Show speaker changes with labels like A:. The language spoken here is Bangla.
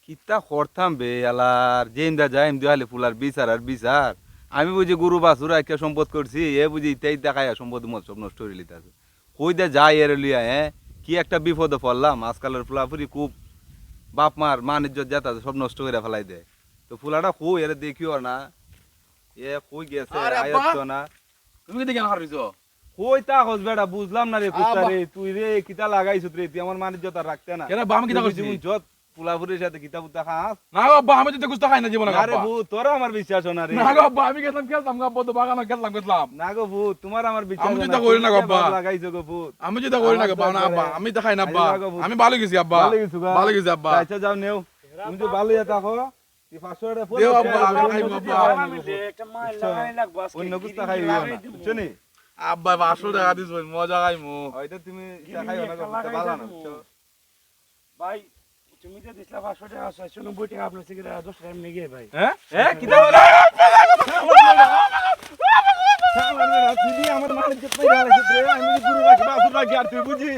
A: কিতা করতাম বে আলার জেন্দা যাই দিহালে ফুলার বিচার আর বিচার আমি বুঝি গরু বাছুরা একটা সম্পদ করছি এ বুঝি ইত্যাদি দেখায় সম্পদ মত সব নষ্ট করে লিতে কই দে যাই এর লিয়া কি একটা বিপদে পড়লাম আজকালের ফুলাফুরি খুব বাপ মার মান ইজ্জত যেতা সব নষ্ট করে ফেলাই দেয় তো ফুলাটা কই এর দেখিও না এ কই গেছে আয়ত্ত না
B: তুমি কি দেখে হারিছো
A: কই তা হস বেটা বুঝলাম না রে কুস্তা রে তুই রে কিতা লাগাইছ রে তুই আমার মান ইজ্জত আর রাখতে না
B: কেন বাম কিতা করছিস
A: যত ফুলাফুরির সাথে কিতা বুতা খাস
B: না গো আব্বা আমি তো কুস্তা খাই না জীবনে
A: আরে ভূত তোরা আমার বিশ্বাস না রে
B: না গো আব্বা আমি গেলাম খেলতাম গো আব্বা তো বাগানে খেলতাম
A: না গো ভূত তোমার আমার বিশ্বাস
B: আমি তো করি না গো আব্বা
A: লাগাইছো গো ভূত
B: আমি তো করি না গো না আব্বা আমি তো খাই না আব্বা আমি ভালো গেছি আব্বা ভালো গেছি আব্বা
A: আচ্ছা যাও নেও তুমি তো ভালো এটা থাকো তুই 500 টাকা পড়ে
B: দেও আব্বা আমি খাইবো আব্বা
C: একটা মাইল লাগাই লাগবো আজকে
A: অন্য কুস্তা খাইও না বুঝছো নি
B: আব্বা 500 টাকা দিছ মজা খাইমু
A: হয়তো তুমি খাইও না গো ভালো না বুঝছো
C: ভাই তুমি যে দিছলা 500 টাকা 690 টাকা আপনার থেকে 10 টাকা নিয়ে গিয়ে ভাই
A: হ্যাঁ কিতা বলে আমার মালিক যে পাইরা আছে রে আমি গুরু রাখি বাসুর রাখি আর তুই বুঝি